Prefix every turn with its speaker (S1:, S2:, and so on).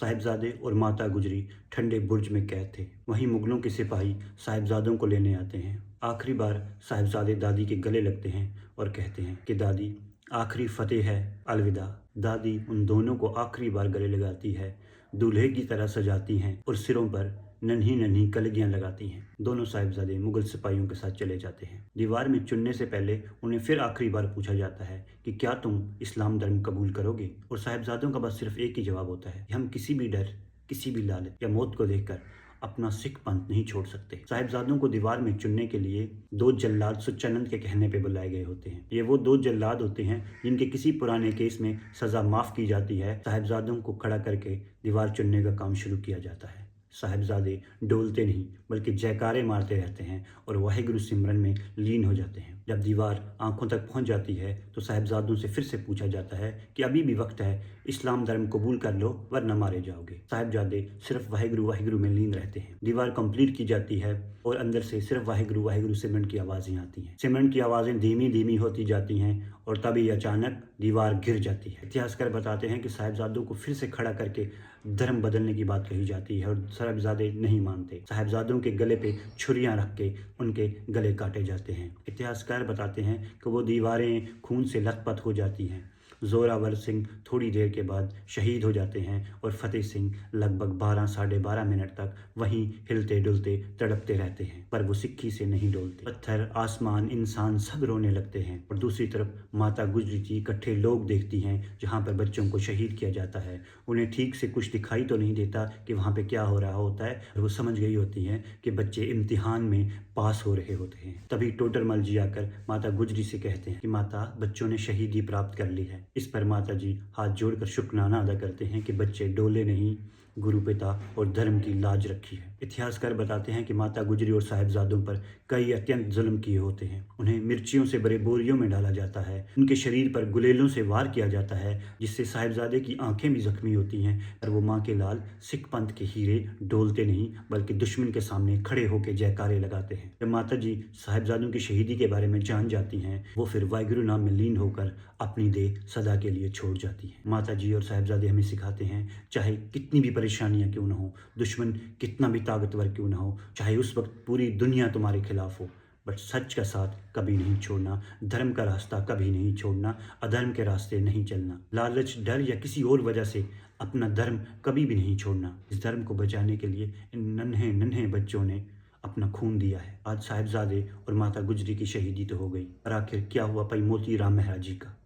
S1: साहिबजादे और माता गुजरी ठंडे बुर्ज में कैद थे। वहीं मुगलों के सिपाही साहिबजादों को लेने आते हैं। आखिरी बार साहिबजादे दादी के गले लगते हैं और कहते हैं कि दादी, आखिरी फतेह है, अलविदा। दादी उन दोनों को आखिरी बार गले लगाती है, दूल्हे की तरह सजाती हैं और सिरों पर नन्ही नन्ही कलगियां लगाती हैं। दोनों साहिबजादे मुगल सिपाहियों के साथ चले जाते हैं। दीवार में चुनने से पहले उन्हें फिर आखिरी बार पूछा जाता है कि क्या तुम इस्लाम धर्म कबूल करोगे? और साहिबजादों का बस सिर्फ एक ही जवाब होता है कि हम किसी भी डर, किसी भी लालच या मौत को देखकर अपना सिख पंथ नहीं छोड़ सकते। साहिबजादों को दीवार में चुनने के लिए दो जल्लाद सुच्चानंद के कहने पे बुलाए गए होते हैं। ये वो दो जल्लाद होते हैं जिनके किसी पुराने केस में सजा माफ की जाती है। साहिबजादों को खड़ा करके दीवार चुनने का काम शुरू किया जाता है। साहिबजादे डोलते नहीं बल्कि जयकारे मारते रहते हैं और वाहिगुरु सिमरन में लीन हो जाते हैं। जब दीवार आंखों तक पहुंच जाती है तो साहिबजादों से फिर से पूछा जाता है कि अभी भी वक्त है, इस्लाम धर्म कबूल कर लो वरना मारे जाओगे। साहिबजादे सिर्फ वाहिगुरु वाहिगुरु में लीन रहते हैं। दीवार कंप्लीट की जाती है और अंदर से सिर्फ वाहिगुरु वाहिगुरु सिमरन की आवाज़ें आती हैं। सिमरन की आवाज़ें धीमी धीमी होती जाती हैं और तभी अचानक दीवार गिर जाती है। इतिहासकार बताते हैं कि साहिबजादों को फिर से खड़ा करके धर्म बदलने की बात कही जाती है और साहिबजादे नहीं मानते। साहिबजादों के गले पे छुरियां रख के उनके गले काटे जाते हैं। इतिहासकार बताते हैं कि वो दीवारें खून से लथपथ हो जाती हैं। जोरावर सिंह थोड़ी देर के बाद शहीद हो जाते हैं और फतेह सिंह लगभग 12 साढ़े 12 मिनट तक वहीं हिलते डुलते तड़पते रहते हैं, पर वो सिक्की से नहीं डोलते। पत्थर, आसमान, इंसान सब रोने लगते हैं और दूसरी तरफ माता गुजरी जी इकट्ठे लोग देखती हैं जहाँ पर बच्चों को शहीद किया जाता है। उन्हें ठीक से कुछ दिखाई तो नहीं देता कि वहाँ पे क्या हो रहा होता है, और वो समझ गई होती हैं कि बच्चे इम्तिहान में पास हो रहे होते हैं। तभी टोडरमल जी आकर माता गुजरी से कहते हैं कि माता, बच्चों ने शहीदी प्राप्त कर ली है। इस पर माता जी हाथ जोड़कर शुक्राना अदा करते हैं कि बच्चे डोले नहीं, गुरु पिता और धर्म की लाज रखी है। इतिहासकार बताते हैं कि माता गुजरी और साहिबजादों पर कई अत्यंत जुल्म किए होते हैं। उन्हें मिर्चियों से भरे बोरियों में डाला जाता है, उनके शरीर पर गुलेलों से वार किया जाता है जिससे साहिबजादे की आंखें भी जख्मी होती हैं। पर वो माँ के लाल सिख पंथ के हीरे डोलते नहीं बल्कि दुश्मन के सामने खड़े होकर जयकारे लगाते हैं। जब माता जी साहिबजादों की शहीदी के बारे में जान जाती हैं, वो फिर वाहिगुरु नाम में लीन होकर अपनी देह सदा के लिए छोड़ जाती है। माता जी और साहिबजादे हमें सिखाते हैं, चाहे कितनी भी परेशानियां क्यों ना हो, दुश्मन कितना भी ताकतवर क्यों ना हो, चाहे उस वक्त पूरी दुनिया तुम्हारे खिलाफ हो, बट सच का साथ कभी नहीं छोड़ना, धर्म का रास्ता कभी नहीं छोड़ना, अधर्म के रास्ते नहीं चलना, लालच, डर या किसी और वजह से अपना धर्म कभी भी नहीं छोड़ना। इस धर्म को बचाने के लिए इन नन्हे नन्हे बच्चों ने अपना खून दिया है। आज साहिबजादे और माता गुजरी की शहीदी तो हो गई, पर आखिर क्या हुआ भाई मोती राम मेहरा जी का?